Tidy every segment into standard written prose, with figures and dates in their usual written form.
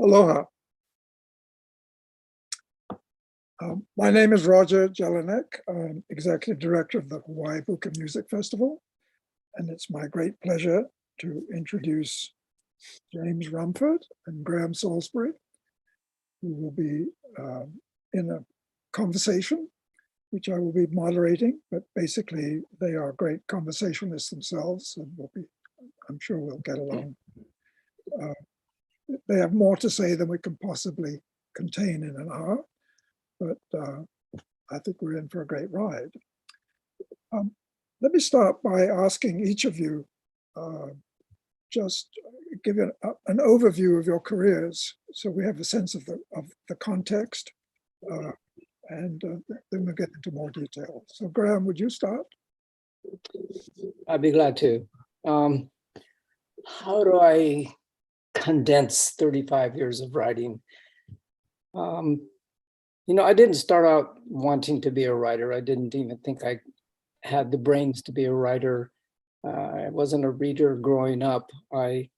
Aloha. My name is Roger Jelinek. I'm Executive Director of the Hawaii Book and Music Festival, and it's my great pleasure to introduce James Rumford and Graham Salisbury, who will be in a conversation, which I will be moderating, but basically they are great conversationalists themselves, and I'm sure we'll get along. They have more to say than we can possibly contain in an hour, but I think we're in for a great ride. Let me start by asking each of you just give you an overview of your careers, so we have a sense of the context, and then we'll get into more detail. So Graham, would you start? I'd be glad to. How do I condense 35 years of writing? I didn't start out wanting to be a writer. I didn't even think I had the brains to be a writer. I wasn't a reader growing up. I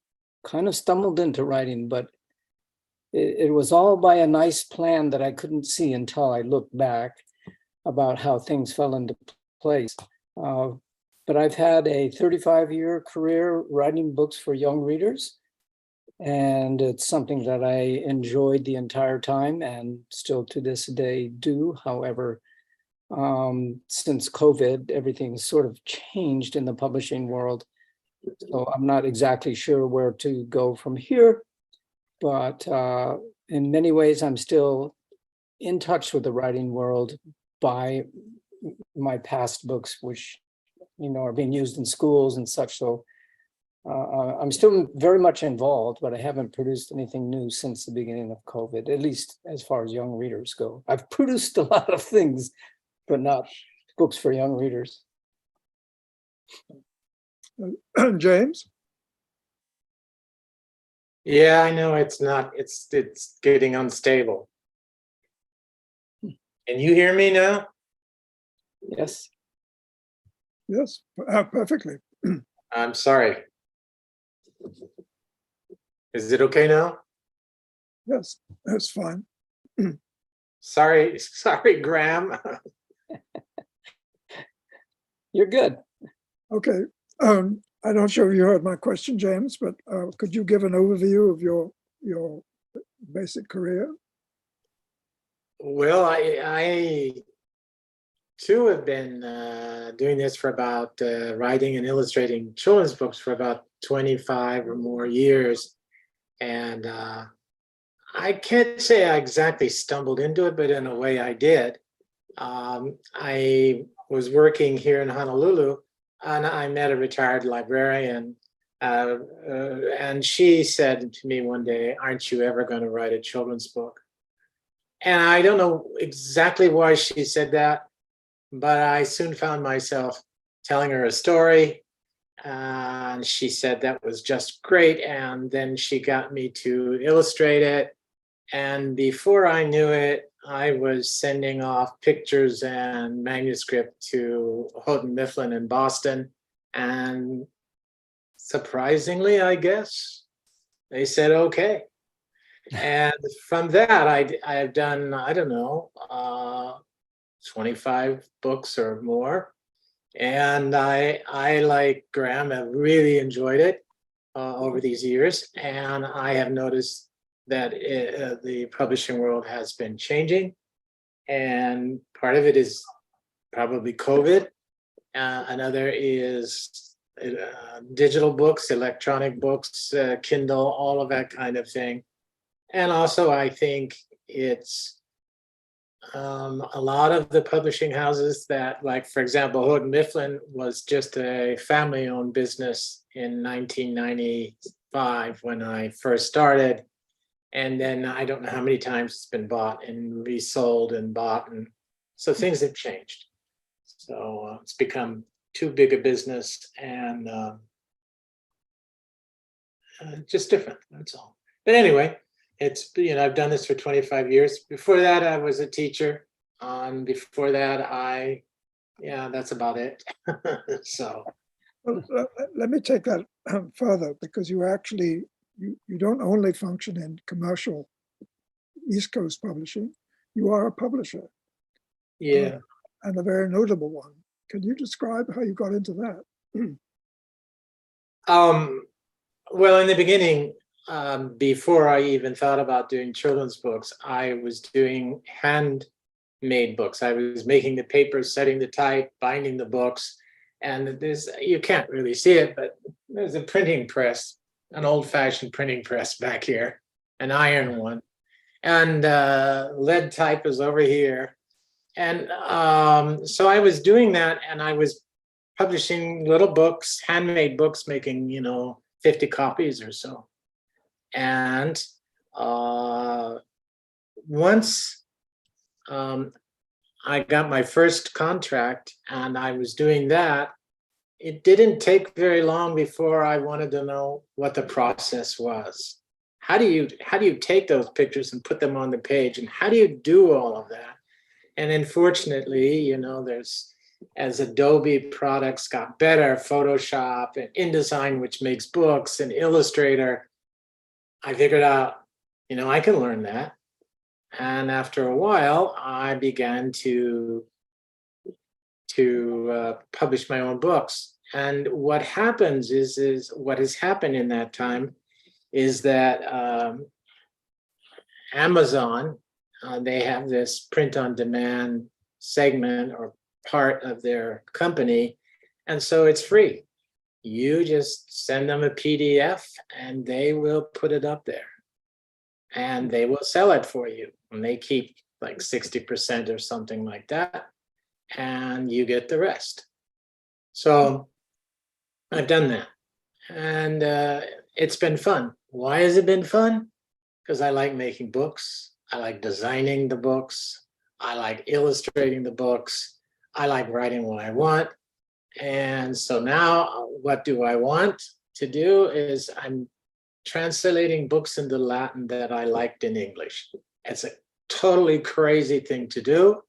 kind of stumbled into writing, but it was all by a nice plan that I couldn't see until I looked back about how things fell into place. But I've had a 35-year career writing books for young readers, and it's something that I enjoyed the entire time and still to this day do. However, since COVID, everything's sort of changed in the publishing world. So I'm not exactly sure where to go from here, but in many ways, I'm still in touch with the writing world by my past books, which, are being used in schools and such. So I'm still very much involved, but I haven't produced anything new since the beginning of COVID, at least as far as young readers go. I've produced a lot of things, but not books for young readers. James? Yeah, I know it's getting unstable. Can you hear me now? Yes. Yes, perfectly. I'm sorry. Is it okay now? Yes, that's fine. Sorry, Graham. You're good. Okay. I'm not sure if you heard my question, James, but could you give an overview of your basic career? Well, I too have been doing this for about writing and illustrating children's books for about 25 or more years. And I can't say I exactly stumbled into it, but in a way I did. I was working here in Honolulu, and I met a retired librarian, and she said to me one day, "Aren't you ever going to write a children's book?" And I don't know exactly why she said that, but I soon found myself telling her a story, and she said that was just great. And then she got me to illustrate it. And before I knew it, I was sending off pictures and manuscript to Houghton Mifflin in Boston. And surprisingly, I guess, they said, okay. And from that, I've done, I don't know, 25 books or more. And I like Graham, have really enjoyed it over these years. And I have noticed that the publishing world has been changing. And part of it is probably COVID. Another is digital books, electronic books, Kindle, all of that kind of thing. And also, I think it's a lot of the publishing houses that, like, for example, Houghton Mifflin was just a family-owned business in 1995 when I first started. And then I don't know how many times it's been bought and resold and bought. And so things have changed. So it's become too big a business and just different, that's all. But anyway, it's, I've done this for 25 years. Before that, I was a teacher. Before that, that's about it. So. Well, let me take that further, because you actually you don't only function in commercial East Coast publishing, you are a publisher. Yeah. And a very notable one. Can you describe how you got into that? Well, in the beginning, before I even thought about doing children's books, I was doing handmade books. I was making the papers, setting the type, binding the books. And you can't really see it, but there's a printing press, an old-fashioned printing press back here, an iron one. And lead type is over here. And so I was doing that, and I was publishing little books, handmade books, making, 50 copies or so. And once I got my first contract and I was doing that, it didn't take very long before I wanted to know what the process was. How do you take those pictures and put them on the page, and how do you do all of that? And unfortunately, as Adobe products got better, Photoshop and InDesign, which makes books, and Illustrator, I figured out, I can learn that. And after a while, I began to publish my own books. And what happens is what has happened in that time is that Amazon, they have this print on demand segment or part of their company. And so it's free. You just send them a PDF and they will put it up there and they will sell it for you. And they keep like 60% or something like that. And you get the rest. So I've done that. And it's been fun. Why has it been fun? Because I like making books. I like designing the books. I like illustrating the books. I like writing what I want. And so now what do I want to do is I'm translating books into Latin that I liked in English. It's a totally crazy thing to do,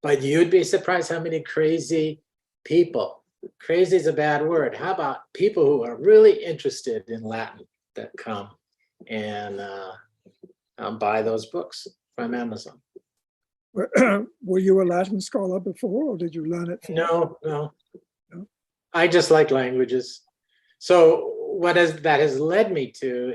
but you'd be surprised how many crazy people, crazy is a bad word. How about people who are really interested in Latin that come and buy those books from Amazon? Were you a Latin scholar before, or did you learn it from? No. I just like languages. So that has led me to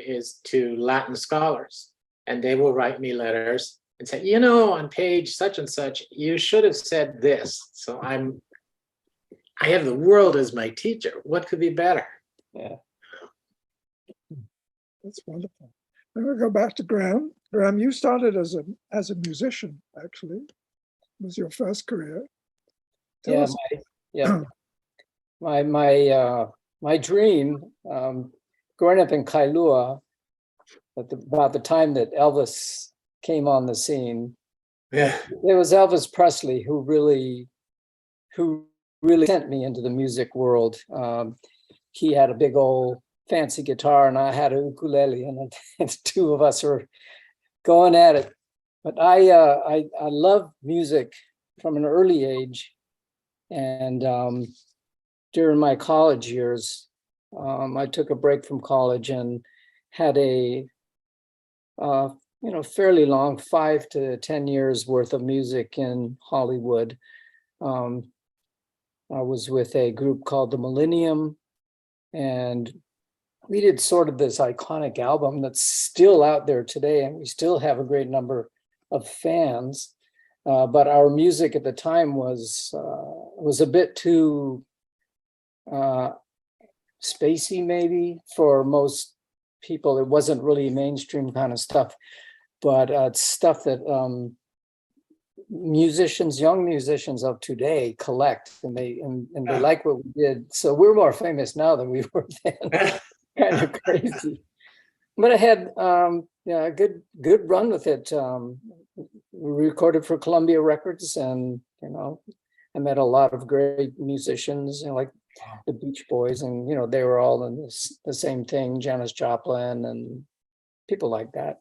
Latin scholars, and they will write me letters and say, on page such and such, you should have said this. So I have the world as my teacher. What could be better? Yeah. That's wonderful. I'm going to go back to Graham. Graham, you started as a musician, actually. It was your first career. Tell us. My dream, growing up in Kailua, about the time that Elvis came on the scene, Yeah, it was Elvis Presley who really sent me into the music world. He had a big old fancy guitar and I had a ukulele, and the two of us were going at it. But I love music from an early age, and during my college years, I took a break from college and had a fairly long 5 to 10 years worth of music in Hollywood. I was with a group called the Millennium, and we did sort of this iconic album that's still out there today, and we still have a great number of fans. But our music at the time was a bit too spacey, maybe, for most people. It wasn't really mainstream kind of stuff, but it's stuff that young musicians of today collect, and they like what we did. So we're more famous now than we were then. Kind of crazy. But I had a good run with it. We recorded for Columbia Records, and I met a lot of great musicians, like the Beach Boys, and they were all in the same thing, Janis Joplin and people like that.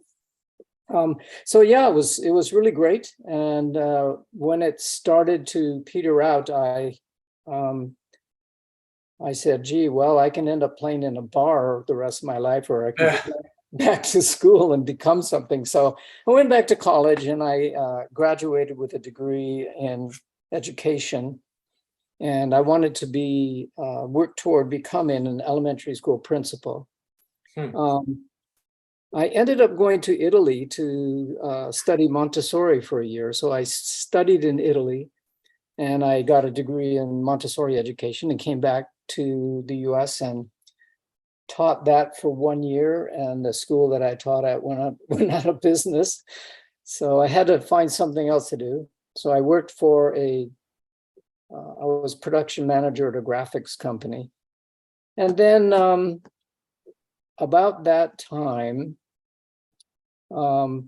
So yeah, it was really great. And when it started to peter out, I I said, gee, well, I can end up playing in a bar the rest of my life, or I can go back to school and become something. So I went back to college and I graduated with a degree in education. And I wanted to be work toward becoming an elementary school principal. I ended up going to Italy to study Montessori for a year. So I studied in Italy and I got a degree in Montessori education and came back to the US and taught that for 1 year. And the school that I taught at went out of business. So I had to find something else to do. So I worked for I was production manager at a graphics company. And then about that time, I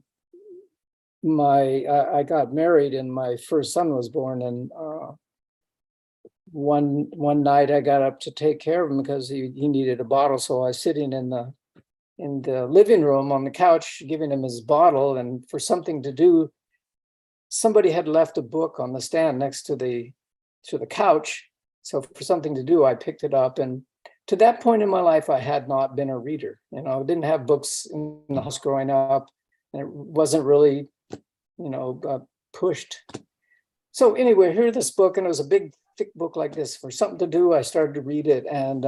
got married and my first son was born, and one night I got up to take care of him because he needed a bottle. So I was sitting in the living room on the couch giving him his bottle, and for something to do, somebody had left a book on the stand next to the couch. So for something to do, I picked it up, and to that point in my life, I had not been a reader. You know, I didn't have books in the house growing up, and it wasn't really, pushed. So anyway, here this book, and it was a big, thick book like this. For something to do, I started to read it, and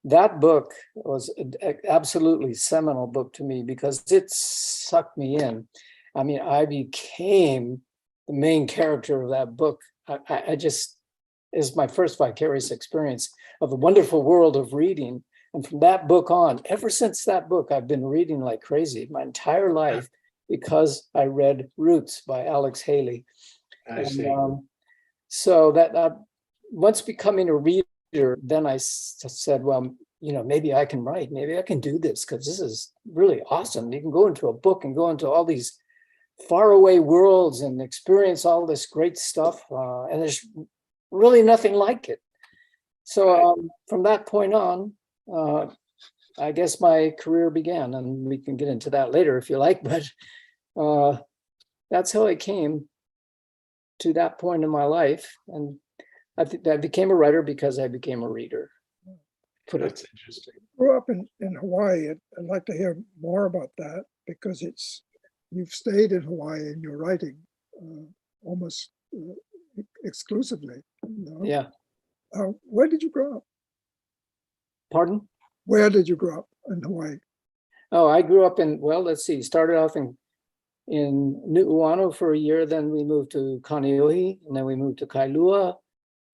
that book was an absolutely seminal book to me because it sucked me in. I mean, I became the main character of that book. I just, is my first vicarious experience of the wonderful world of reading. And from that book on, ever since that book, I've been reading like crazy my entire life because I read Roots by Alex Haley. I see. So that once becoming a reader, then I said, well, maybe I can write, maybe I can do this because this is really awesome. You can go into a book and go into all these faraway worlds and experience all this great stuff. And there's really nothing like it. So from that point on, I guess my career began, and we can get into that later if you like, but that's how I came to that point in my life. And I think I became a writer because I became a reader. That's interesting. Grew up in Hawaii. I'd like to hear more about that because you've stayed in Hawaii and you're writing almost exclusively. Yeah. Where did you grow up? Pardon? Where did you grow up in Hawaii? Oh, I grew up let's see, started off in Nu'uanu for a year, then we moved to Kaneohe, and then we moved to Kailua,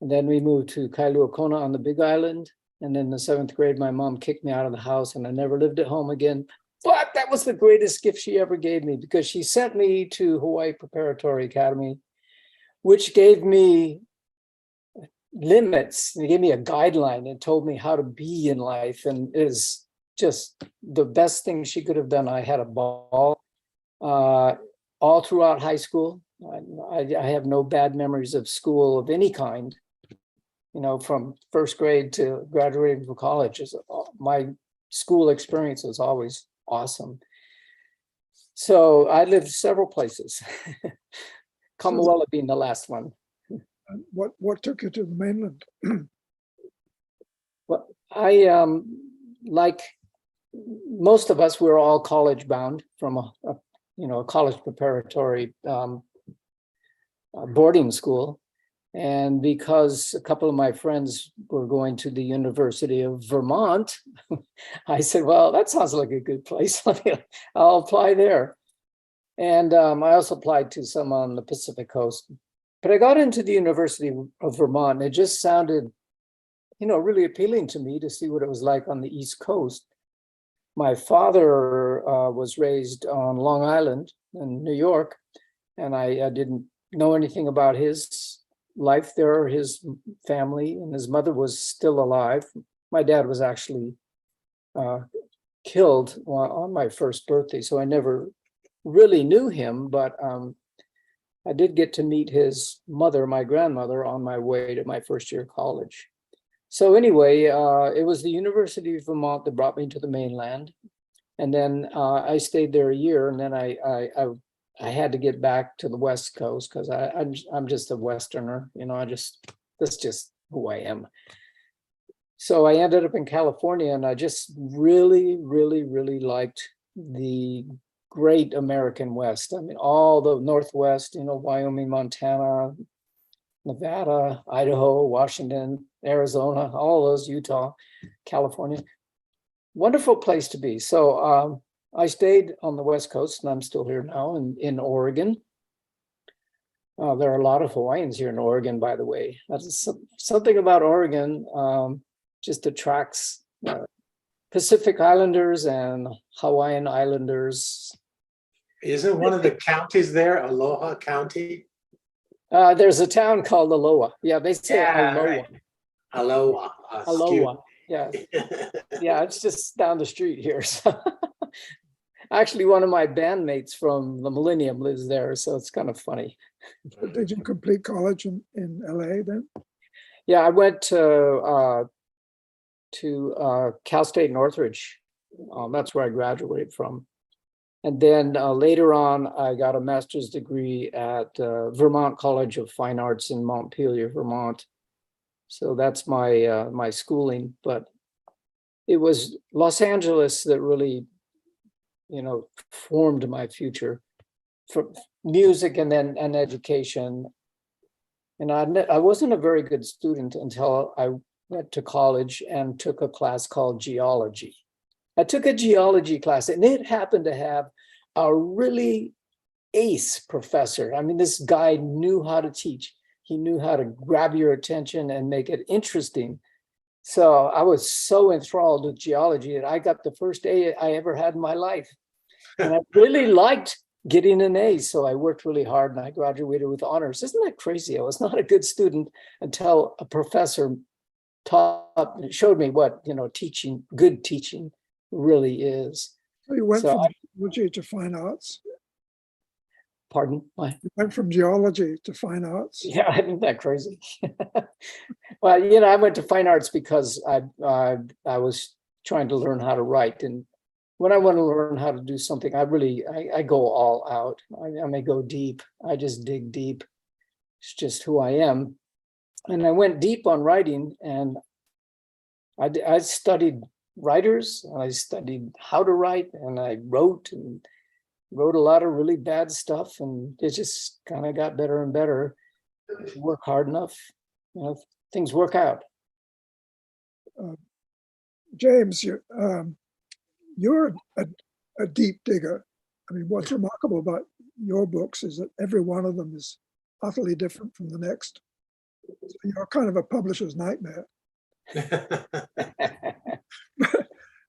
and then we moved to Kailua Kona on the Big Island. And then in the 7th grade, my mom kicked me out of the house and I never lived at home again. But that was the greatest gift she ever gave me because she sent me to Hawaii Preparatory Academy, which gave me limits. It gave me a guideline and told me how to be in life, and is just the best thing she could have done. I had a ball all throughout high school. I have no bad memories of school of any kind. From 1st grade to graduating from college, my school experience was always awesome. So I lived several places. Kamuela being the last one. What took you to the mainland? Well, I like most of us, we're all college bound from a college preparatory boarding school. And because a couple of my friends were going to the University of Vermont, I said, well, that sounds like a good place. I'll apply there. And I also applied to some on the Pacific Coast. But I got into the University of Vermont, and it just sounded, really appealing to me to see what it was like on the East Coast. My father was raised on Long Island in New York, and I didn't know anything about his life there, his family, and his mother was still alive. My dad was actually killed on my first birthday, so I never really knew him, but I did get to meet his mother, my grandmother, on my way to my first year of college. So anyway, it was the University of Vermont that brought me to the mainland. And then I stayed there a year, and then I had to get back to the West Coast because I'm just a Westerner, that's just who I am. So I ended up in California, and I just really, really, really liked the great American West. I mean, all the Northwest, Wyoming, Montana, Nevada, Idaho, Washington, Arizona, all those, Utah, California. Wonderful place to be. So I stayed on the West Coast, and I'm still here now in Oregon. There are a lot of Hawaiians here in Oregon, by the way. That's something about Oregon just attracts Pacific Islanders and Hawaiian Islanders. Isn't one of the counties there Aloha County? There's a town called Aloha. Yeah, they say Yeah, Aloha. right. Aloha. Aloha. Yeah. Yeah, it's just down the street here. So actually, one of my bandmates from the Millennium lives there, so it's kind of funny. Did you complete college in LA then? Yeah, I went to Cal State Northridge. That's where I graduated from. And then later on, I got a master's degree at Vermont College of Fine Arts in Montpelier, Vermont. So that's my my schooling. But it was Los Angeles that really, formed my future for music and then education. And I wasn't a very good student until I went to college and took a class called geology. I took a geology class, and it happened to have a really ace professor. I mean, this guy knew how to teach. He knew how to grab your attention and make it interesting. So I was so enthralled with geology that I got the first A I ever had in my life. And I really liked getting an A. So I worked really hard, and I graduated with honors. Isn't that crazy? I was not a good student until a professor showed me what, good teaching really is. So you went from geology to fine arts? Pardon? You went from geology to fine arts? Yeah, isn't that crazy? Well, I went to fine arts because I was trying to learn how to write. And when I want to learn how to do something, I go all out. I may go deep. I just dig deep. It's just who I am. And I went deep on writing, and I studied writers, and I studied how to write, and I wrote a lot of really bad stuff, and it just kind of got better and better. If you work hard enough, things work out. James, you're a deep digger. I mean, what's remarkable about your books is that every one of them is utterly different from the next. So you're kind of a publisher's nightmare.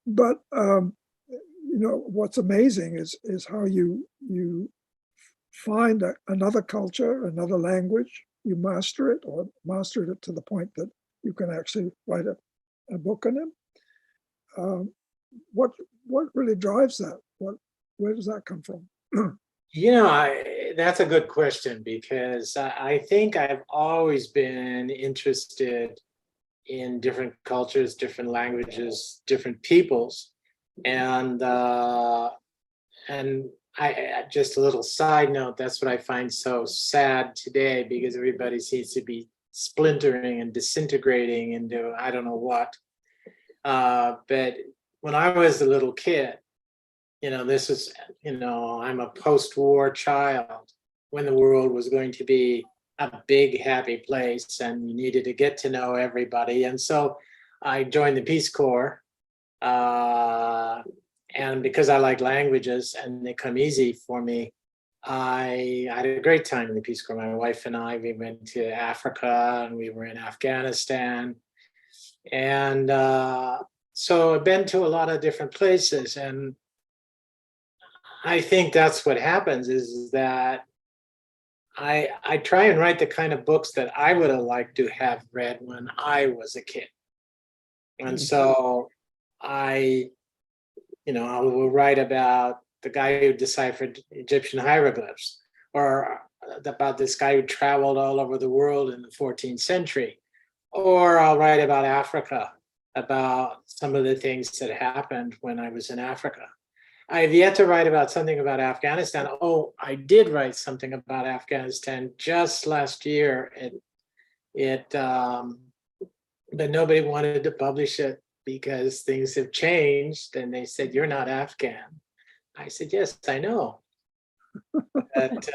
But what's amazing is how you find another culture, another language, you master it, or mastered it to the point that you can actually write a book on it. What really drives that? Where does that come from? That's a good question, because I think I've always been interested in different cultures, different languages, different peoples. And I just a little side note, that's what I find so sad today, because everybody seems to be splintering and disintegrating into I don't know what. But when I was a little kid, this is, I'm a post-war child when the world was going to be a big, happy place, and you needed to get to know everybody. And so I joined the Peace Corps. And because I like languages and they come easy for me, I had a great time in the Peace Corps. My wife and I, we went to Africa, and we were in Afghanistan. And so I've been to a lot of different places. And I think that's what happens, is that I try and write the kind of books that I would have liked to have read when I was a kid. And so I will write about the guy who deciphered Egyptian hieroglyphs, or about this guy who traveled all over the world in the 14th century. Or I'll write about Africa, about some of the things that happened when I was in Africa. I've yet to write about something about Afghanistan. Oh, I did write something about Afghanistan just last year. It but nobody wanted to publish it because things have changed. And they said, "You're not Afghan." I said, "Yes, I know. But,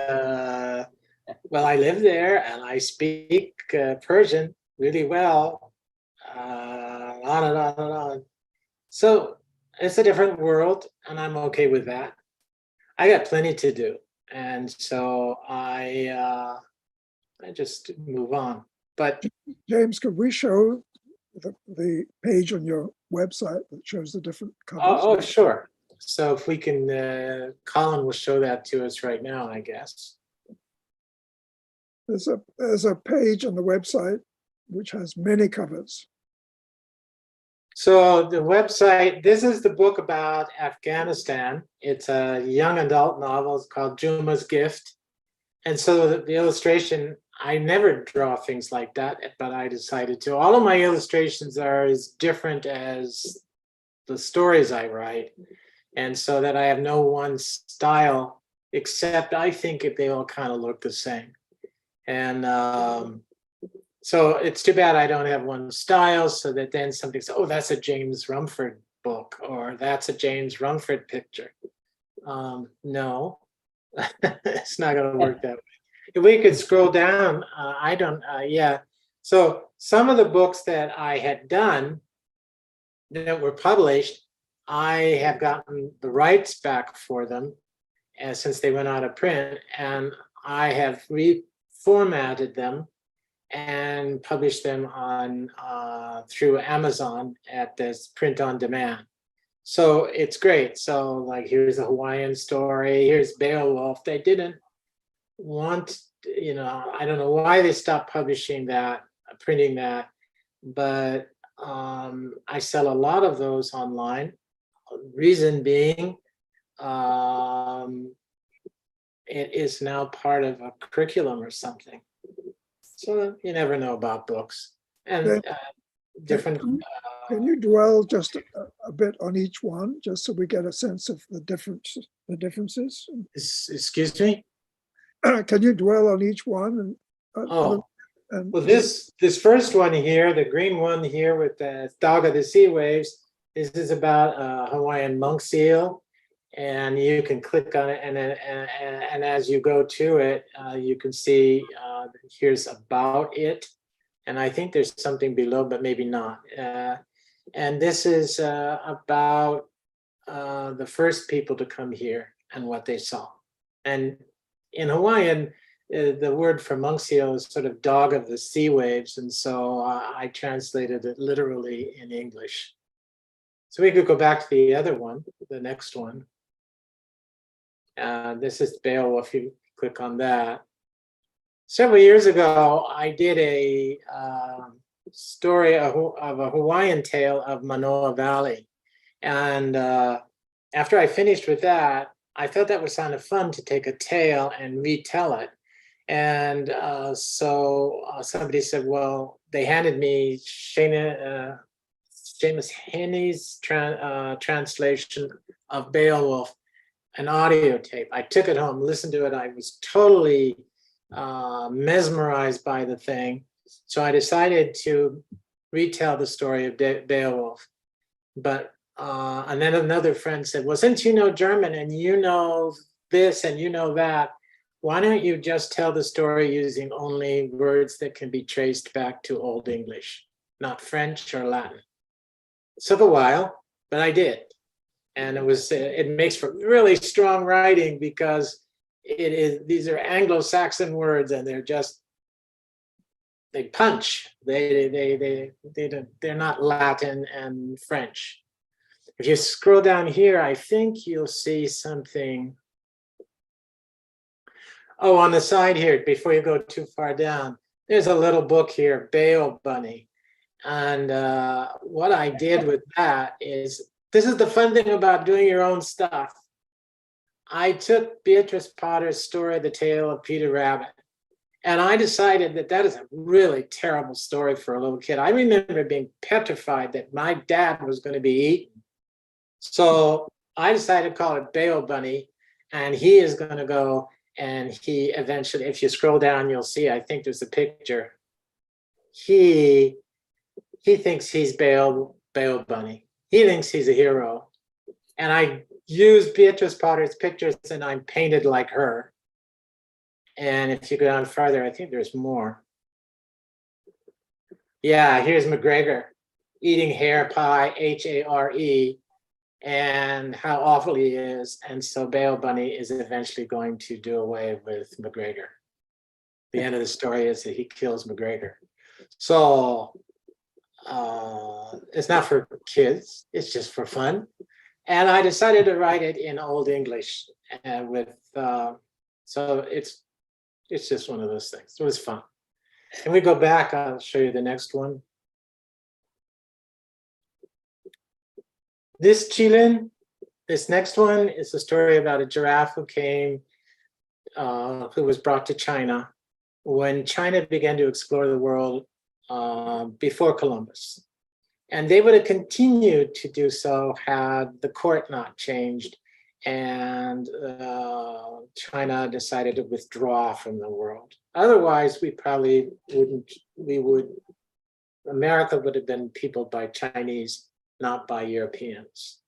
well, I live there and I speak Persian really well." On and on and on. So it's a different world, and I'm okay with that. I got plenty to do, and so I just move on. But James, could we show the page on your website that shows the different covers? oh, sure. So if we can, Colin will show that to us right now, I guess. There's a page on the website which has many covers. So the website, this is the book about Afghanistan. It's a young adult novel. It's called Juma's Gift. And so the illustration, I never draw things like that, but I decided to. All of my illustrations are as different as the stories I write. And so that I have no one style, except I think they all kind of look the same. And so it's too bad I don't have one style, so that then somebody says, "Oh, that's a James Rumford book," or "That's a James Rumford picture." No, it's not going to work that way. If we could scroll down, yeah. So some of the books that I had done that were published, I have gotten the rights back for them, and since they went out of print, and I have reformatted them and published them on through Amazon at this print on demand. So it's great. So like, here's a Hawaiian story, here's Beowulf. They didn't want, I don't know why they stopped publishing that, printing that, but I sell a lot of those online. Reason being, it is now part of a curriculum or something. So you never know about books and different. Can you dwell just a bit on each one, just so we get a sense of the differences? Excuse me? Can you dwell on each one? Well, this first one here, the green one here with the Dog of the Sea Waves, this is about a Hawaiian monk seal. And you can click on it, and as you go to it, you can see here's about it, and I think there's something below, but maybe not. And this is about the first people to come here and what they saw. And in Hawaiian, the word for monk seal is sort of dog of the sea waves, and so I translated it literally in English. So we could go back to the other one, the next one. This is Beowulf, if you click on that. Several years ago, I did a story of a Hawaiian tale of Manoa Valley. And after I finished with that, I thought that was kind of fun to take a tale and retell it. And so somebody said, well, they handed me Seamus Heaney's translation of Beowulf, an audio tape. I took it home, listened to it. I was totally mesmerized by the thing. So I decided to retell the story of Beowulf. But and then another friend said, well, since you know German and you know this and you know that, why don't you just tell the story using only words that can be traced back to Old English, not French or Latin? It took a while, but I did. And it makes for really strong writing because these are Anglo-Saxon words and they punch. They're not Latin and French. If you scroll down here, I think you'll see something. Oh, on the side here, before you go too far down, there's a little book here, Bail Bunny. And what I did with that is, this is the fun thing about doing your own stuff. I took Beatrice Potter's story, The Tale of Peter Rabbit, and I decided that that is a really terrible story for a little kid. I remember being petrified that my dad was going to be eaten. So I decided to call it Bail Bunny, and he is going to go, and he eventually, if you scroll down, you'll see, I think there's a picture. He he thinks he's Bale Bunny. He thinks he's a hero. And I used Beatrice Potter's pictures and I'm painted like her. And if you go down farther, I think there's more. Yeah, here's McGregor eating hare pie, Hare, and how awful he is. And so Bale Bunny is eventually going to do away with McGregor. The end of the story is that he kills McGregor. So it's not for kids, it's just for fun. And I decided to write it in Old English so it's just one of those things. It was fun. Can we go back? I'll show you the next one. This Chilean, this next one is a story about a giraffe who was brought to China when China began to explore the world before Columbus. And they would have continued to do so had the court not changed and China decided to withdraw from the world. Otherwise, America would have been peopled by Chinese, not by Europeans.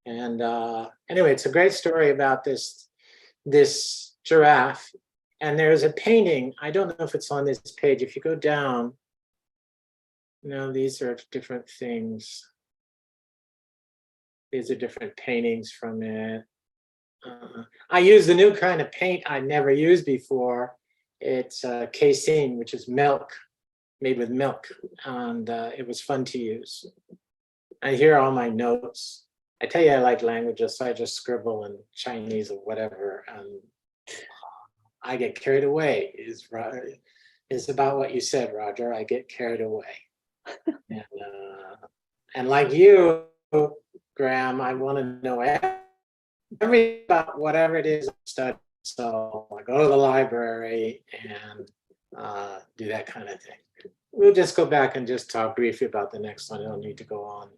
And anyway, it's a great story about this giraffe. And there's a painting, I don't know if it's on this page. If you go down, these are different things. These are different paintings from it. I use a new kind of paint I never used before. It's casein, which is milk, made with milk. And it was fun to use. I hear all my notes. I tell you I like languages, so I just scribble in Chinese or whatever. And I get carried away is about what you said, Roger. I get carried away. And like you, Graham, I want to know everything about whatever it is I study. So I go to the library and do that kind of thing. We'll just go back and just talk briefly about the next one. I don't need to go on.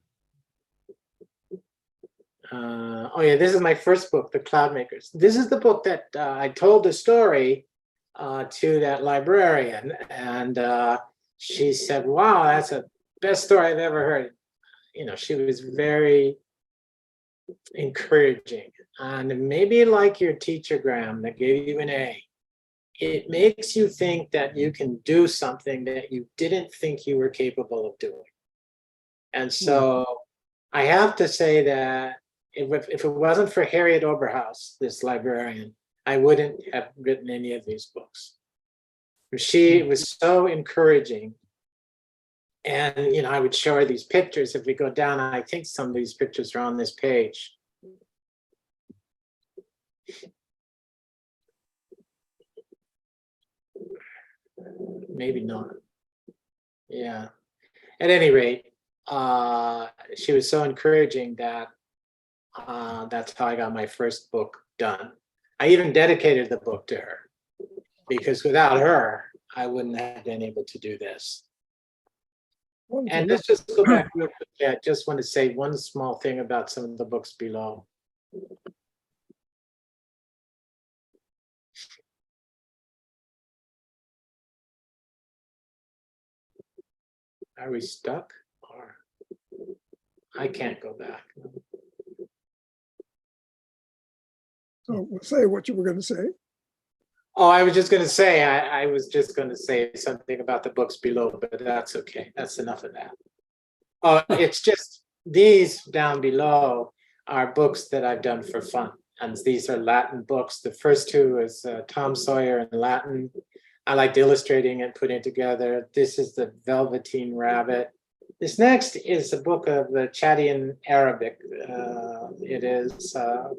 Oh yeah, this is my first book, The Cloudmakers. This is the book that I told the story to that librarian, and she said, "Wow, that's the best story I've ever heard." She was very encouraging, and maybe like your teacher, Graham, that gave you an A. It makes you think that you can do something that you didn't think you were capable of doing. And so I have to say that if it wasn't for Harriet Oberhaus, this librarian, I wouldn't have written any of these books. She was so encouraging. And, I would show her these pictures. If we go down, I think some of these pictures are on this page. Maybe not. Yeah. At any rate, she was so encouraging that that's how I got my first book done. I even dedicated the book to her because without her, I wouldn't have been able to do this. And let's just go back real quick. I just want to say one small thing about some of the books below. Are we stuck? Or I can't go back. So say what you were going to say. Oh, I was just going to say, I was just going to say something about the books below, but that's okay. That's enough of that. Oh, it's just these down below are books that I've done for fun. And these are Latin books. The first two is Tom Sawyer in Latin. I liked illustrating and putting it together. This is the Velveteen Rabbit. This next is a book of the Chadian Arabic. It is,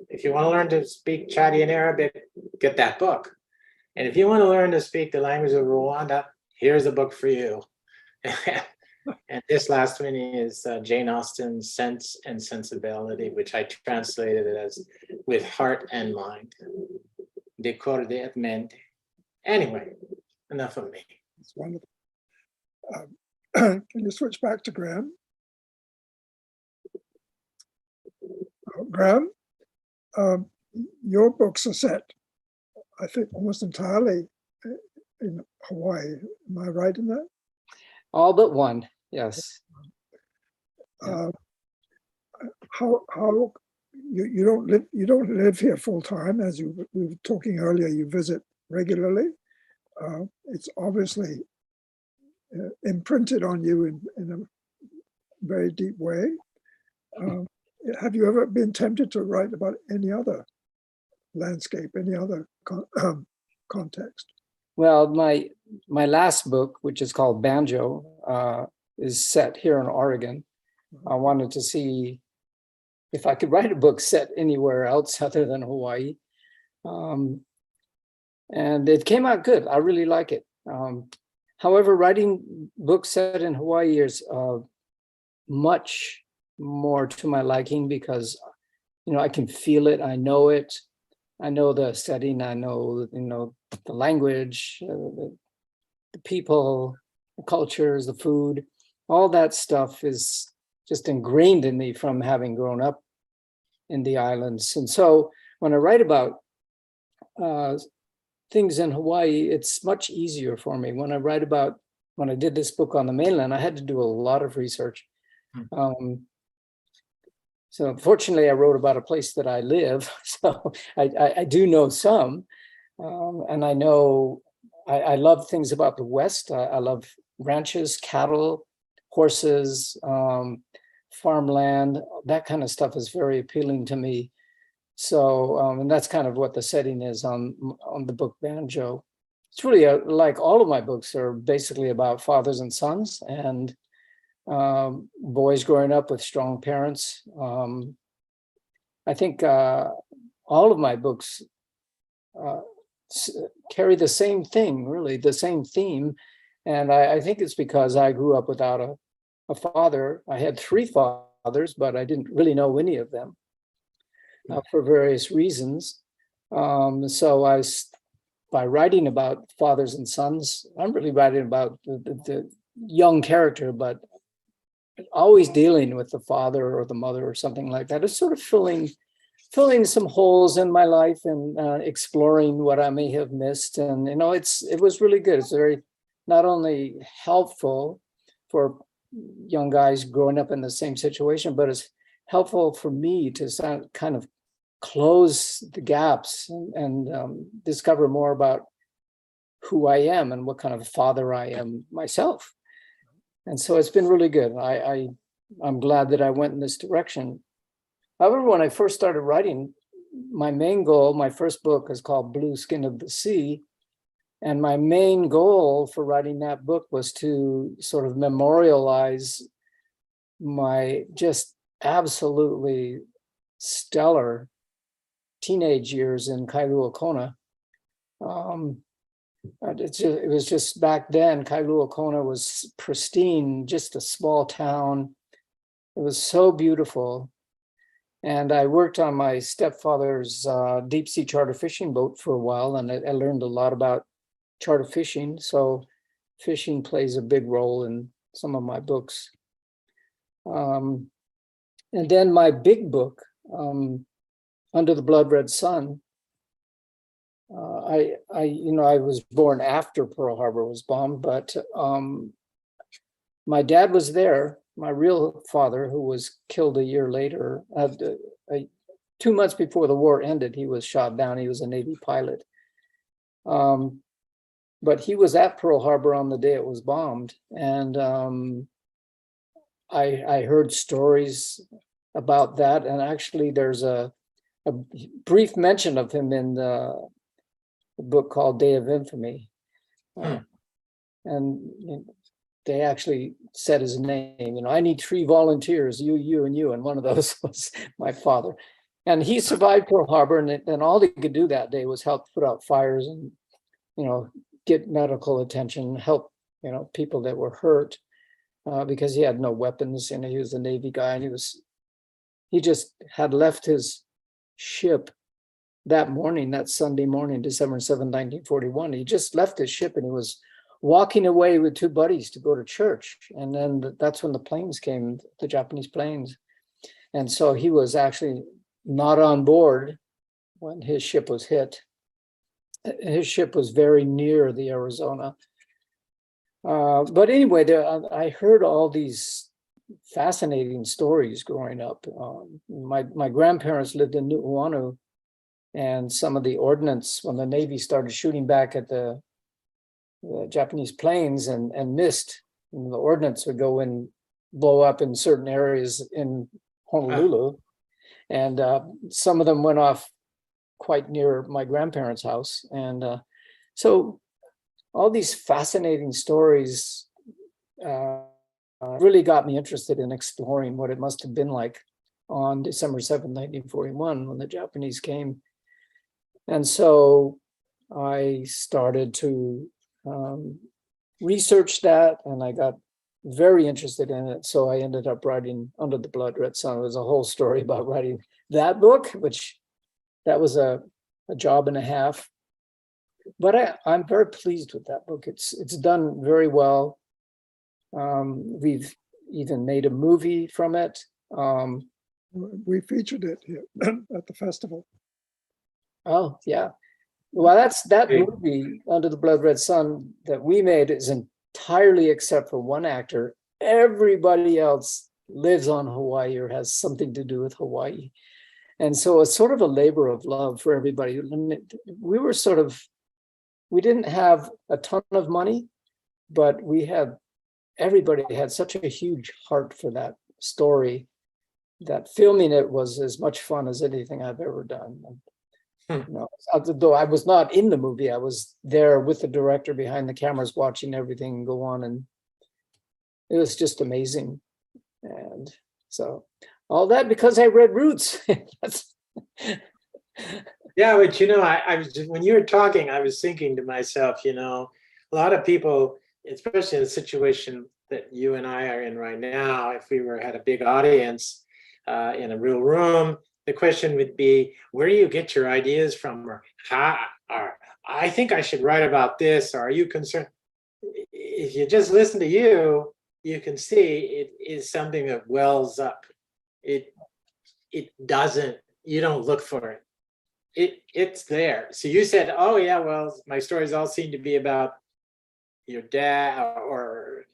if you want to learn to speak Chadian Arabic, get that book. And if you want to learn to speak the language of Rwanda, here's a book for you. And this last one is Jane Austen's Sense and Sensibility, which I translated it as With Heart and Mind. De Corde et Mente. Anyway, enough of me. It's wonderful. Can you switch back to Graham? Graham, your books are set, I think, almost entirely in Hawaii. Am I right in that? All but one. Yes. Uh, how you don't live here full time, as we were talking earlier. You visit regularly. It's obviously imprinted on you in a very deep way. Have you ever been tempted to write about any other landscape, any other context? Well, my last book, which is called Banjo, is set here in Oregon. I wanted to see if I could write a book set anywhere else other than Hawaii. And it came out good. I really like it. However, writing books set in Hawaii is much more to my liking because, I can feel it. I know it. I know the setting. I know, the language, the people, the cultures, the food. All that stuff is just ingrained in me from having grown up in the islands. And so when I write about things in Hawaii, it's much easier for me. When I did this book on the mainland, I had to do a lot of research. So fortunately, I wrote about a place that I live, so I do know some, and I know I love things about the West. I love ranches, cattle, horses, farmland. That kind of stuff is very appealing to me. So, and that's kind of what the setting is on the book Banjo. It's really like all of my books are basically about fathers and sons and boys growing up with strong parents. I think all of my books carry the same thing, really, the same theme. And I think it's because I grew up without a father. I had 3 fathers, but I didn't really know any of them for various reasons. So by writing about fathers and sons, I'm really writing about the young character, but always dealing with the father or the mother or something like that. It's sort of filling some holes in my life and exploring what I may have missed. And it was really good. It's very not only helpful for young guys growing up in the same situation, but it's helpful for me to kind of close the gaps and discover more about who I am and what kind of father I am myself. And so it's been really good. I'm glad that I went in this direction. However, when I first started writing, my main goal, my first book is called Blue Skin of the Sea. And my main goal for writing that book was to sort of memorialize my just absolutely stellar teenage years in Kailua Kona. It was just back then, Kailua Kona was pristine, just a small town. It was so beautiful. And I worked on my stepfather's deep sea charter fishing boat for a while, and I learned a lot about charter fishing. So fishing plays a big role in some of my books. And then my big book, Under the Blood Red Sun, I was born after Pearl Harbor was bombed, but my dad was there. My real father, who was killed a year later, 2 months before the war ended, he was shot down. He was a Navy pilot. But he was at Pearl Harbor on the day it was bombed. And I heard stories about that. And actually, there's a brief mention of him in the book called Day of Infamy. And they actually said his name. I need 3 volunteers, you, and you. And one of those was my father. And he survived Pearl Harbor. And all he could do that day was help put out fires and, get medical attention, help, people that were hurt because he had no weapons. He was a Navy guy, and he just had left his ship that morning, that Sunday morning, December 7, 1941. He just left his ship and he was walking away with 2 buddies to go to church. And then that's when the planes came, the Japanese planes. And so he was actually not on board when his ship was hit. His ship was very near the Arizona. But anyway, I heard all these fascinating stories growing up. My grandparents lived in Nu'uanu, and some of the ordnance, when the Navy started shooting back at the Japanese planes and missed, and the ordnance would go and blow up in certain areas in Honolulu. And some of them went off quite near my grandparents' house. And so all these fascinating stories really got me interested in exploring what it must have been like on December 7th, 1941, when the Japanese came. And so I started to research that, and I got very interested in it. So I ended up writing Under the Blood Red Sun. It was a whole story about writing that book, which that was a job and a half. But I'm very pleased with that book. It's done very well. We've even made a movie from it. We featured it here at the festival. Oh, yeah. Well, that Hey. movie, Under the Blood Red Sun, that we made is entirely, except for one actor, everybody else lives on Hawaii or has something to do with Hawaii. And so it's sort of a labor of love for everybody. We didn't have a ton of money, but everybody had such a huge heart for that story that filming it was as much fun as anything I've ever done. You know, though I was not in the movie, I was there with the director behind the cameras watching everything go on, and it was just amazing. And so all that because I read Roots. Yeah, but I was when you were talking, I was thinking to myself, a lot of people, especially in the situation that you and I are in right now, if we had a big audience in a real room, the question would be, where do you get your ideas from? Or I think I should write about this. Or are you concerned? If you just listen to you can see it is something that wells up. It doesn't, you don't look for it. It's there. So you said, oh yeah, well, my stories all seem to be about your dad or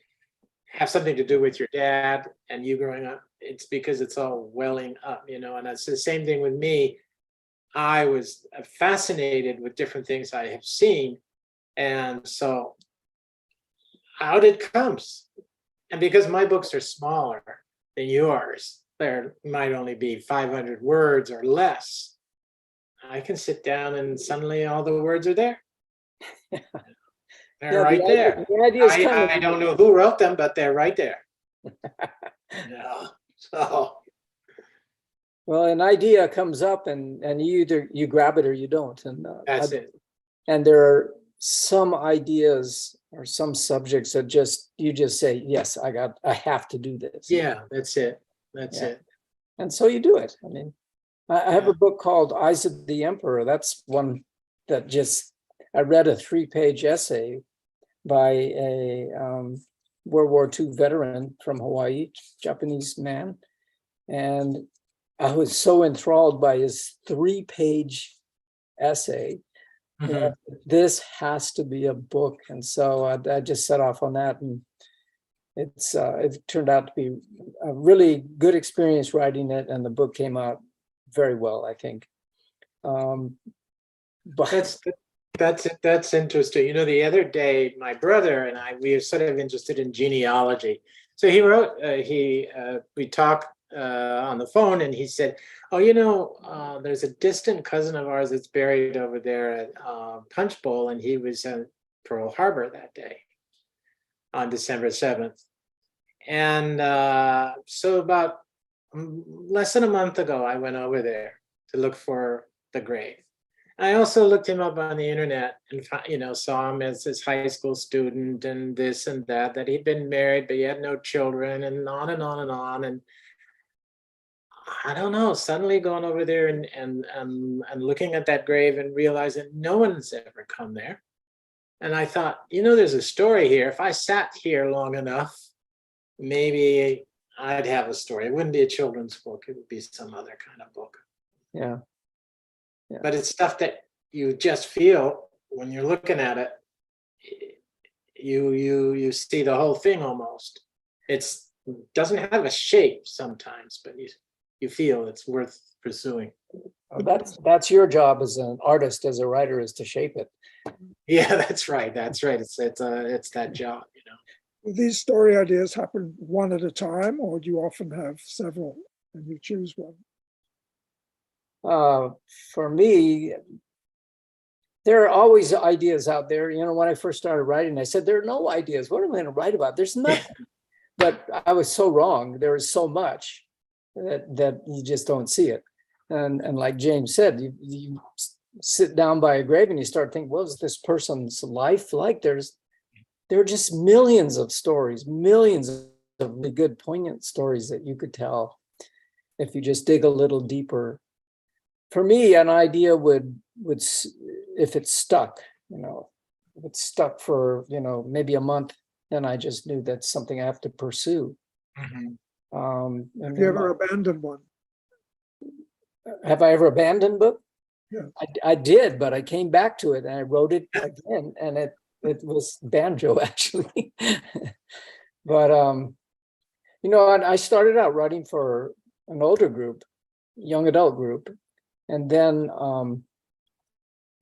have something to do with your dad and you growing up. It's because it's all welling up, and that's the same thing with me. I was fascinated with different things I have seen. And so out it comes. And because my books are smaller than yours, there might only be 500 words or less. I can sit down and suddenly all the words are there. They're right there. I don't know who wrote them, but they're right there. Yeah. So. Well, an idea comes up and you grab it or you don't. And That's it. And there are some ideas or some subjects that you just say, yes, I have to do this. Yeah, that's it. That's it. And so you do it. I mean, I have a book called Eyes of the Emperor. That's one that I read a 3-page essay by a World War II veteran from Hawaii, Japanese man. And I was so enthralled by his 3-page essay. Mhm. This has to be a book. And so I just set off on that. And it turned out to be a really good experience writing it. And the book came out very well, I think. But that's interesting. The other day, my brother and I, we are sort of interested in genealogy. So he wrote, we talked on the phone, and he said, "Oh, there's a distant cousin of ours that's buried over there at Punch Bowl, and he was at Pearl Harbor that day on December 7th." And so about less than a month ago, I went over there to look for the grave. I also looked him up on the internet and saw him as his high school student and this and that he'd been married, but he had no children, and on and on and on. And I don't know, suddenly going over there and looking at that grave and realizing no one's ever come there. And I thought, there's a story here. If I sat here long enough, maybe I'd have a story. It wouldn't be a children's book. It would be some other kind of book. Yeah. But it's stuff that you just feel when you're looking at it. you see the whole thing almost. It's doesn't have a shape sometimes, but you feel it's worth pursuing. That's your job as an artist, as a writer, is to shape it. Yeah, that's right. That's right. It's that job, you know. Do these story ideas happen one at a time, or do you often have several and you choose one? For me, there are always ideas out there. You know, when I first started writing, I said, there are no ideas. What am I going to write about? There's nothing. But I was so wrong. There is so much that you just don't see it. And like James said, you sit down by a grave and you start thinking, what was this person's life like? There are just millions of stories, millions of really good, poignant stories that you could tell if you just dig a little deeper. For me, an idea would if it's stuck, you know, if it's stuck for, you know, maybe a month, then I just knew that's something I have to pursue. Have you ever abandoned one? Have I ever abandoned a book? Yeah. I did, but I came back to it and I wrote it again, and it was banjo actually. But you know, I started out writing for an older group, young adult group, and then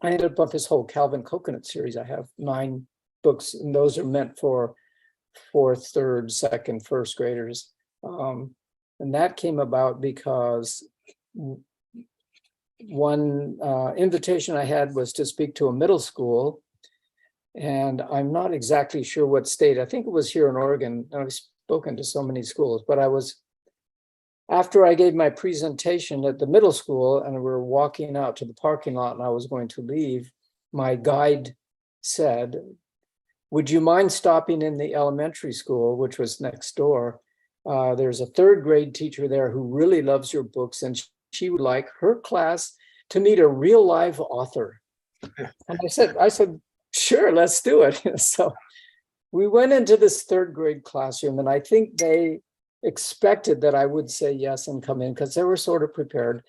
I ended up with this whole Calvin Coconut series. I have 9 books, and those are meant for 4th, 3rd, 2nd, 1st graders. And that came about because one invitation I had was to speak to a middle school, and I'm not exactly sure what state. I think it was here in Oregon. And I've spoken to so many schools, but after I gave my presentation at the middle school and we were walking out to the parking lot and I was going to leave, my guide said, would you mind stopping in the elementary school, which was next door? There's a 3rd grade teacher there who really loves your books, and she would like her class to meet a real live author. And I said, sure, let's do it. So we went into this 3rd grade classroom, and I think they expected that I would say yes and come in because they were sort of prepared.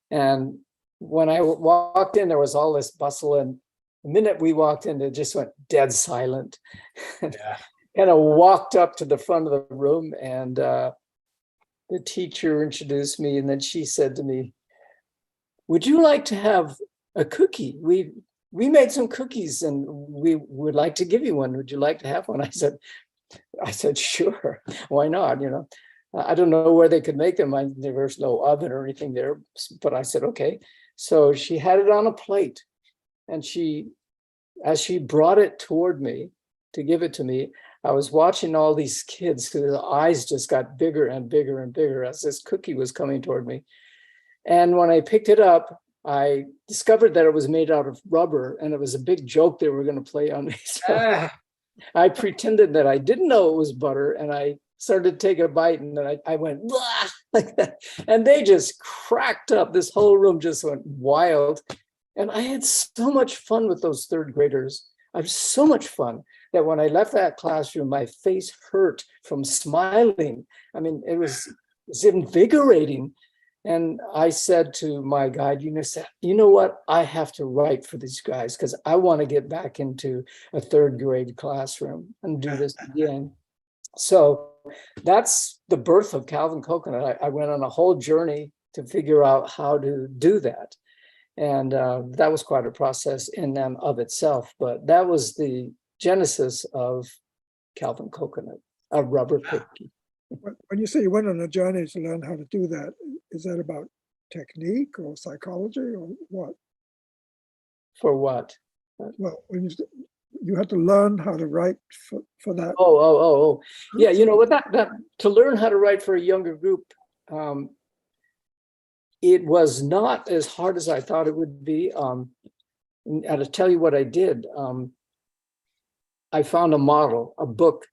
And when I walked in, there was all this bustle, and the minute we walked in, it just went dead silent. Yeah. And I walked up to the front of the room, and the teacher introduced me, and then she said to me, would you like to have a cookie? We made some cookies and we would like to give you one. Would you like to have one? I said, sure, why not? You know, I don't know where they could make them. There was no oven or anything there, but I said, okay. So she had it on a plate, and as she brought it toward me to give it to me, I was watching all these kids whose eyes just got bigger and bigger and bigger as this cookie was coming toward me. And when I picked it up, I discovered that it was made out of rubber, and it was a big joke they were going to play on me. So I pretended that I didn't know it was butter, and I started to take a bite, and then I went, blah, like that. And they just cracked up. This whole room just went wild. And I had so much fun with those 3rd graders. I had so much fun that when I left that classroom, my face hurt from smiling. I mean, it was invigorating. And I said to my guide, you know what? I have to write for these guys because I want to get back into a 3rd grade classroom and do this again. So that's the birth of Calvin Coconut. I went on a whole journey to figure out how to do that. And that was quite a process in and of itself. But that was the genesis of Calvin Coconut, a rubber cookie. When you say you went on a journey to learn how to do that, is that about technique or psychology or what? For what? Well, when you had to learn how to write for that. Oh. Yeah, you know what, that to learn how to write for a younger group, it was not as hard as I thought it would be. And to tell you what I did, I found a model, a book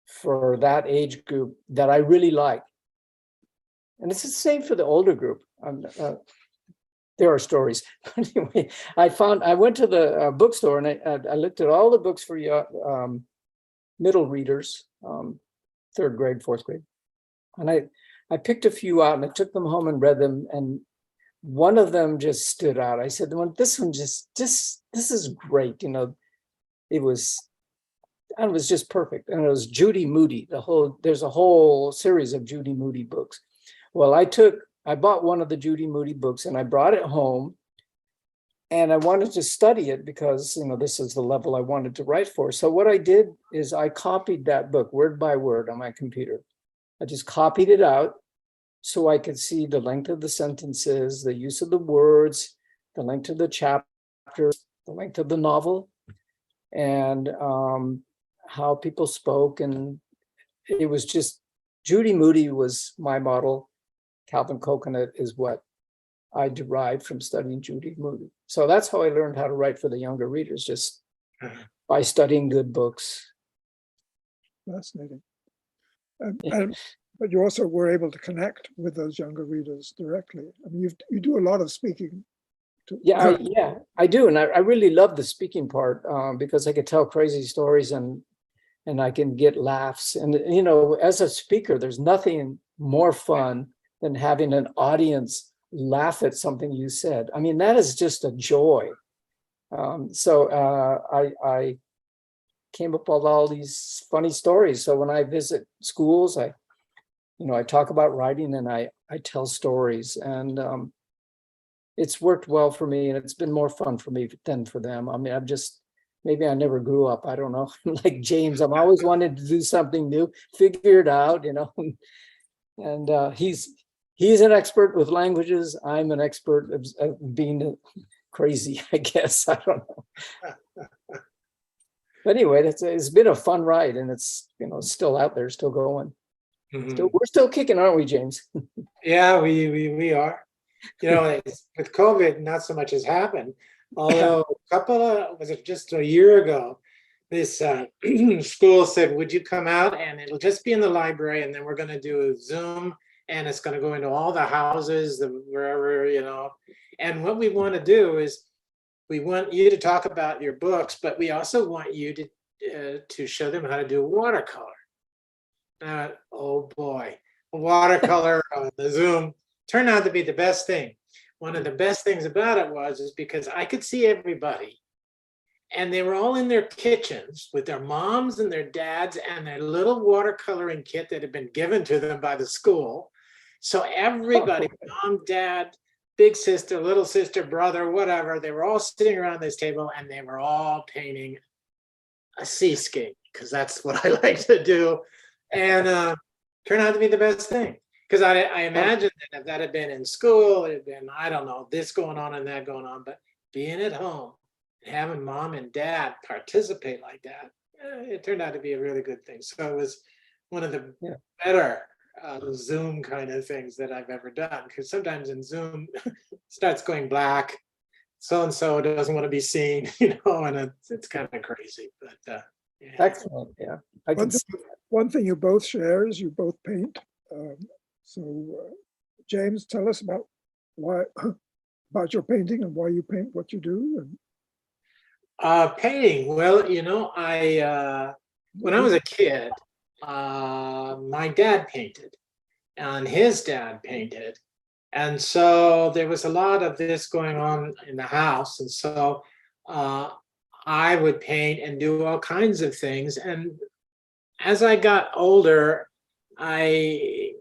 for that age group that I really like. And it's the same for the older group. There are stories. Anyway, I went to the bookstore and I looked at all the books for middle readers, 3rd grade, 4th grade. And I picked a few out and I took them home and read them. And one of them just stood out. I said, well, this one this is great. You know, and it was just perfect. And it was Judy Moody. There's a whole series of Judy Moody books. Well, I bought one of the Judy Moody books and I brought it home, and I wanted to study it because, this is the level I wanted to write for. So what I did is I copied that book word by word on my computer. I just copied it out so I could see the length of the sentences, the use of the words, the length of the chapters, the length of the novel, and how people spoke. And it was just, Judy Moody was my model. Calvin Coconut is what I derived from studying Judy Moody. So that's how I learned how to write for the younger readers, just by studying good books. Fascinating. Yeah. But you also were able to connect with those younger readers directly. I mean, you do a lot of speaking. I do. And I really love the speaking part because I could tell crazy stories and I can get laughs. And, as a speaker, there's nothing more fun than having an audience laugh at something you said. I mean, that is just a joy. So I came up with all these funny stories. So when I visit schools, I talk about writing and I tell stories, and it's worked well for me, and it's been more fun for me than for them. I mean, maybe I never grew up. I don't know. Like James, I'm always wanting to do something new, figure it out, and he's an expert with languages. I'm an expert of being crazy, I guess. I don't know. But anyway, it's been a fun ride, and it's still out there, still going. Mhm. We're still kicking, aren't we, James? Yeah, we are. With COVID, not so much has happened. Although was it just a year ago, this school said, would you come out, and it'll just be in the library, and then we're going to do a Zoom, and it's going to go into all the houses, wherever, and what we want to do is we want you to talk about your books, but we also want you to show them how to do watercolor. Oh boy, watercolor on the Zoom turned out to be the best thing. One of the best things about it is because I could see everybody, and they were all in their kitchens with their moms and their dads and their little watercoloring kit that had been given to them by the school. So everybody, mom, dad, big sister, little sister, brother, whatever, they were all sitting around this table, and they were all painting a seascape, because that's what I like to do. And turned out to be the best thing, because I imagine that if that had been in school, it had been, I don't know, this going on and that going on, but being at home, having mom and dad participate like that, it turned out to be a really good thing. So it was one of the better Zoom kind of things that I've ever done, because sometimes in Zoom starts going black, so-and-so doesn't want to be seen, and it's kind of crazy, but yeah. Excellent. Yeah, I can see that. One thing you both share is you both paint. James, tell us about your painting and why you paint what you do. Painting. Well, I when I was a kid, my dad painted, and his dad painted, and so there was a lot of this going on in the house, and so I would paint and do all kinds of things. And as I got older, I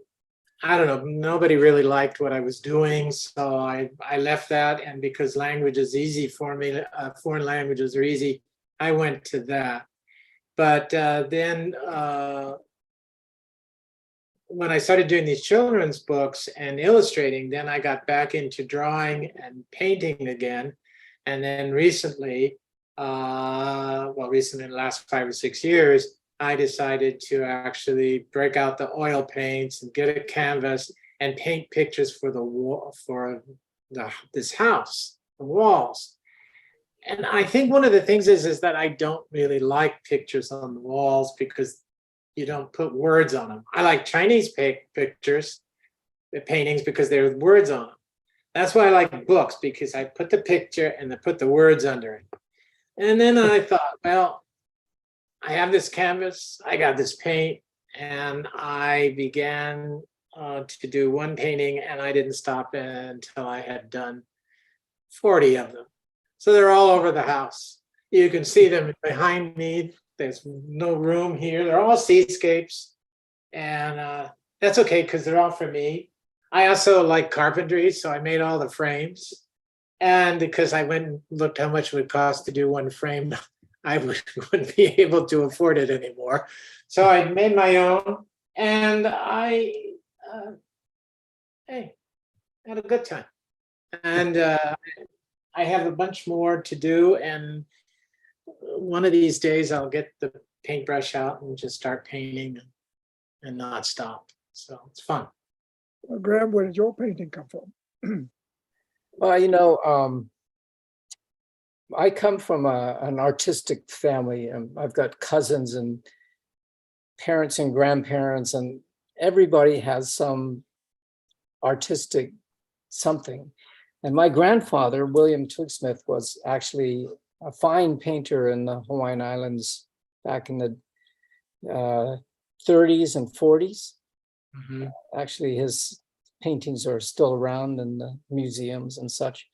don't know, nobody really liked what I was doing, so I left that. And because language is easy for me, foreign languages are easy, I went to that. But then when I started doing these children's books and illustrating, then I got back into drawing and painting again. And then recently, recently in the last 5 or 6 years, I decided to actually break out the oil paints and get a canvas and paint pictures for the wall, for this house, the walls. And I think one of the things is that I don't really like pictures on the walls because you don't put words on them. I like Chinese pictures, the paintings, because there are words on them. That's why I like books, because I put the picture and I put the words under it. And then I thought, well, I have this canvas, I got this paint, and I began to do one painting, and I didn't stop until I had done 40 of them. So they're all over the house. You can see them behind me. there's no room here. They're all seascapes. And that's okay because they're all for me. I also like carpentry, so I made all the frames. And because I went and looked how much it would cost to do one frame, I wouldn't be able to afford it anymore. So I made my own, and hey, had a good time. And I have a bunch more to do, and one of these days I'll get the paintbrush out and just start painting and not stop. So it's fun. Well, Graham, where did your painting come from? Well, I come from an artistic family, and I've got cousins and parents and grandparents, and everybody has some artistic something. And my grandfather, William Twigsmith, was actually a fine painter in the Hawaiian Islands back in the 30s and 40s. Mhm. Actually, his paintings are still around in the museums and such.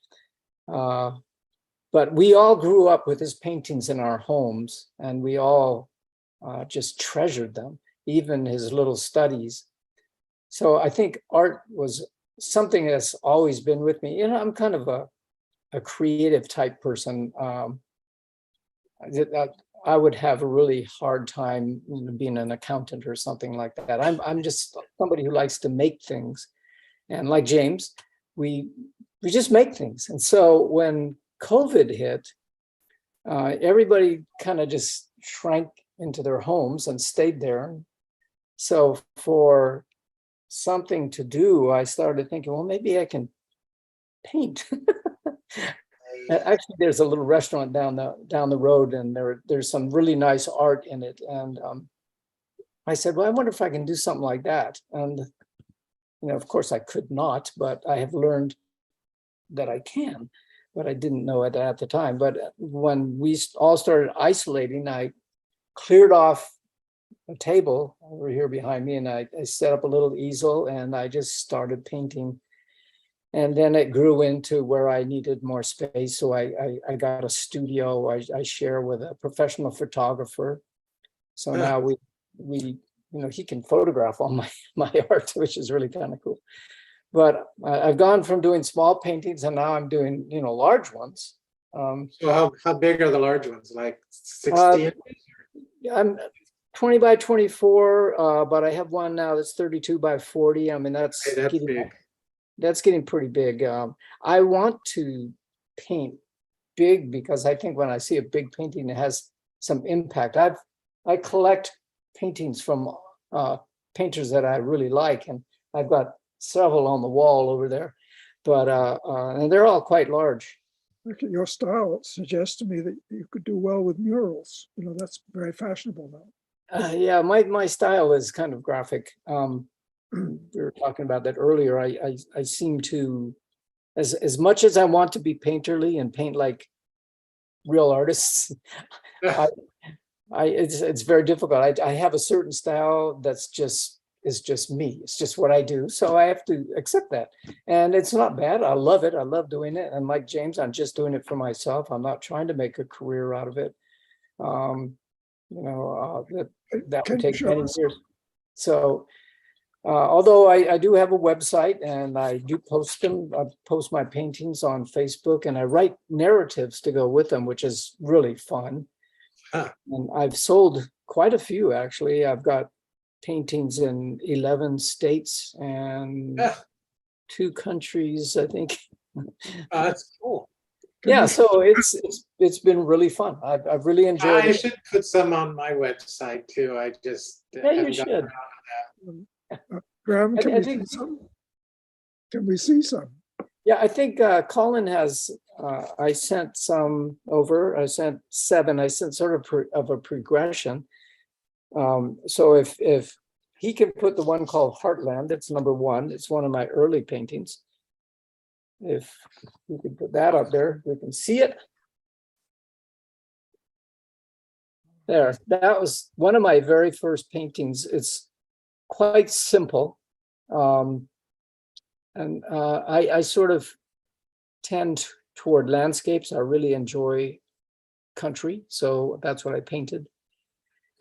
But we all grew up with his paintings in our homes, and we all just treasured them, even his little studies. So I think art was something that's always been with me. I'm kind of a creative type person. I would have a really hard time being an accountant or something like that. I'm just somebody who likes to make things. And like James, we just make things. And so when COVID hit, everybody kind of just shrank into their homes and stayed there. So for something to do, I started thinking, well, maybe I can paint. Actually, there's a little restaurant down the road, and there's some really nice art in it. And I said, well, I wonder if I can do something like that. And of course, I could not, but I have learned that I can. But I didn't know it at the time. But when we all started isolating, I cleared off a table over here behind me, and I set up a little easel, and I just started painting. And then it grew into where I needed more space. So I got a studio I share with a professional photographer. So now we he can photograph all my art, which is really kind of cool. But I've gone from doing small paintings, and now I'm doing large ones. So how big are the large ones? Like 60? I'm 20 by 24, but I have one now that's 32 by 40. I mean, that's big. That's getting pretty big. I want to paint big because I think when I see a big painting, it has some impact. I collect paintings from painters that I really like, and I've got several on the wall over there, but and they're all quite large. Look at your style. It suggests to me that you could do well with murals. That's very fashionable now. Yeah, my style is kind of graphic. We were talking about that earlier. I seem to, as much as I want to be painterly and paint like real artists, it's very difficult. I have a certain style that's is just me. It's just what I do. So I have to accept that. And it's not bad. I love it. I love doing it. And like James, I'm just doing it for myself. I'm not trying to make a career out of it. That would take many years. So although I do have a website, and I do post them, I post my paintings on Facebook, and I write narratives to go with them, which is really fun. And I've sold quite a few, actually. I've got paintings in 11 states and 2 countries, I think. That's cool. Yeah, so it's been really fun. I've really enjoyed it. I should put some on my website too. I just you should. Graham, can we see some? Can we see some? Yeah, I think Colin has. I sent some over. I sent 7. I sent sort of a progression. So if he can put the one called Heartland, it's number 1. It's one of my early paintings. If you could put that up there, we can see it. There, that was one of my very first paintings. It's quite simple. And I sort of tend toward landscapes. I really enjoy country, so that's what I painted.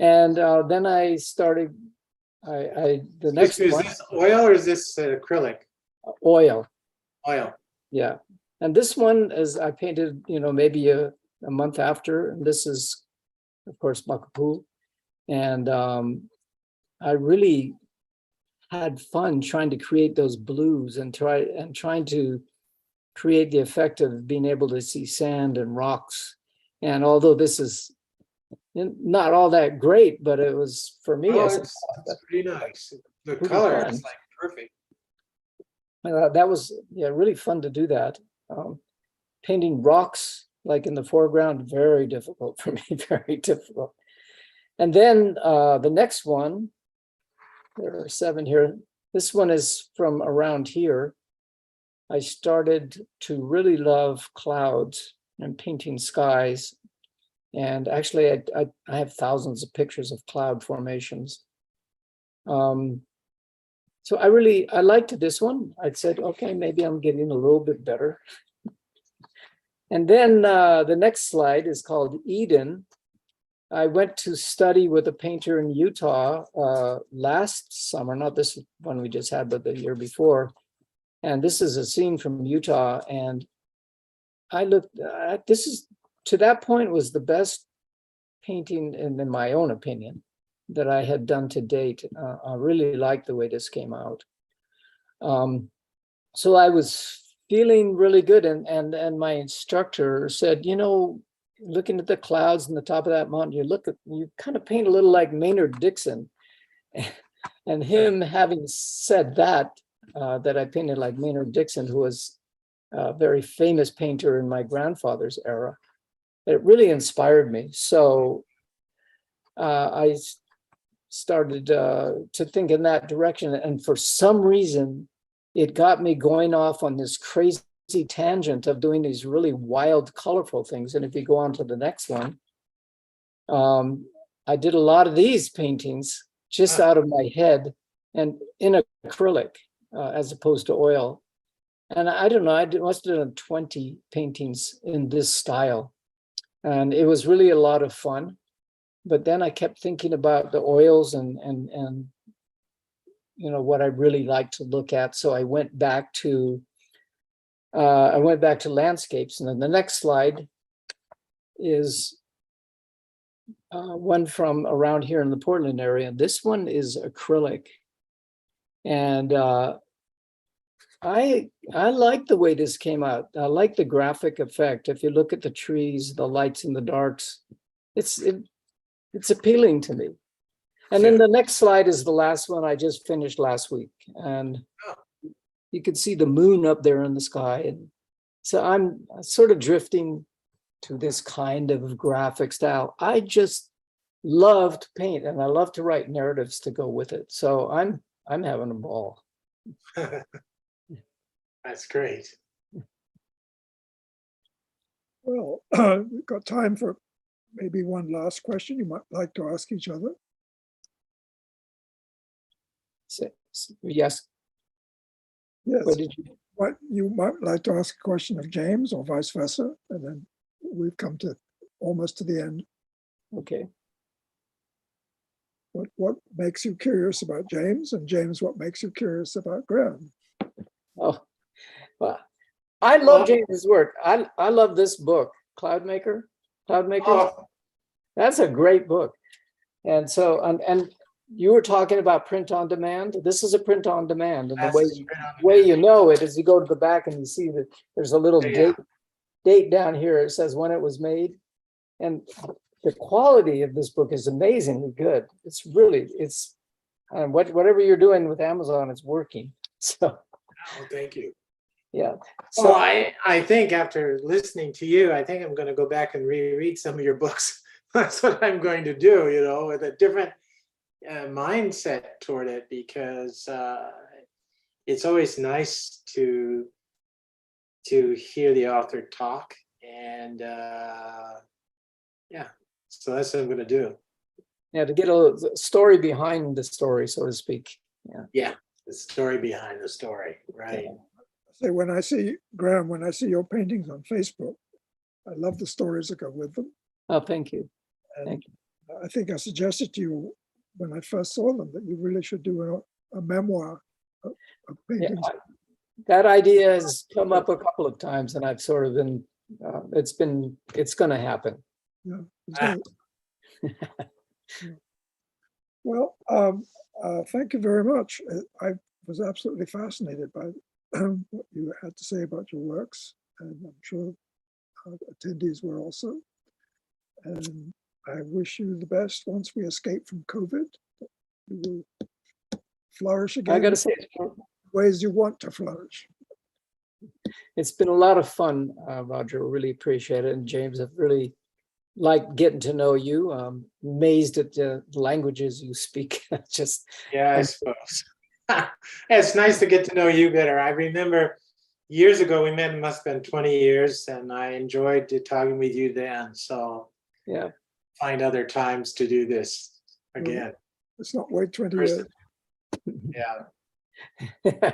And then I started, the next Is one, this oil or is this acrylic? oil. Oil. Yeah. And this one is, I painted, maybe a month after. And this is, of course, Makapu. And I really had fun trying to create those blues and trying to create the effect of being able to see sand and rocks. And although this is not all that great, but it was for me. Oh, I said, it's pretty nice. The pretty color fun. is like perfect. That was really fun to do that. Painting rocks like in the foreground, very difficult for me, very difficult. And then the next one, there are 7 here. This one is from around here. I started to really love clouds and painting skies. And actually, I have thousands of pictures of cloud formations. So I liked this one. I said, okay, maybe I'm getting a little bit better. And then the next slide is called Eden. I went to study with a painter in Utah last summer, not this one we just had, but the year before. And this is a scene from Utah. And I looked, to that point was the best painting, in my own opinion, that I had done to date. I really liked the way this came out. So I was feeling really good. And my instructor said, looking at the clouds on the top of that mountain, you kind of paint a little like Maynard Dixon. And him having said that I painted like Maynard Dixon, who was a very famous painter in my grandfather's era, it really inspired me. So I started to think in that direction. And for some reason, it got me going off on this crazy tangent of doing these really wild, colorful things. And if you go on to the next one, I did a lot of these paintings just out of my head and in acrylic as opposed to oil. And I don't know, I must have done 20 paintings in this style. And it was really a lot of fun. But then I kept thinking about the oils and what I really like to look at. So I went back to landscapes. And then the next slide is one from around here in the Portland area. This one is acrylic. And I like the way this came out. I like the graphic effect. If you look at the trees, the lights and the darks, it's appealing to me. And then the next slide is the last one I just finished last week. And you can see the moon up there in the sky. And so I'm sort of drifting to this kind of graphic style. I just love to paint and I love to write narratives to go with it. So I'm having a ball. That's great. Well, we've got time for maybe one last question you might like to ask each other. So, yes. Yes. What did you? What you might like to ask a question of James or vice versa, and then we've come to almost to the end. Okay. What makes you curious about James, and James, what makes you curious about Graham? Oh, well, I love James's work. I love this book, Cloudmaker. Oh, That's a great book. And so, and you were talking about print on demand. This is a print on demand. And the way you know it is you go to the back and you see that there's a little date down here. It says when it was made. And the quality of this book is amazingly good. It's really, whatever you're doing with Amazon, it's working. So, thank you. Yeah. So I think after listening to you, I think I'm going to go back and reread some of your books. That's what I'm going to do, with a different mindset toward it, because it's always nice to hear the author talk. And so that's what I'm going to do. Yeah, to get a story behind the story, so to speak. Yeah, the story behind the story, right? Say, when I see Graham, when I see your paintings on Facebook, I love the stories that go with them. Oh, thank you. And Thank you. I think I suggested to you when I first saw them that you really should do a memoir of Yeah, paintings. that idea has come up a couple of times, and I've sort of been, it's going to happen. Yeah, it's Ah. great. Yeah. Well, thank you very much. I was absolutely fascinated by what you had to say about your works, and I'm sure attendees were also. And I wish you the best once we escape from COVID. You will flourish I again got to in say, ways you want to flourish. it's been a lot of fun, Roger. Really appreciate it. And James, I've really liked getting to know you. Amazed at the languages you speak. Just Yeah, I suppose. It's nice to get to know you better. I remember years ago we met, it must have been 20 years, and I enjoyed talking with you then. So yeah. find other times to do this again. Let's not wait 20 years. Yeah.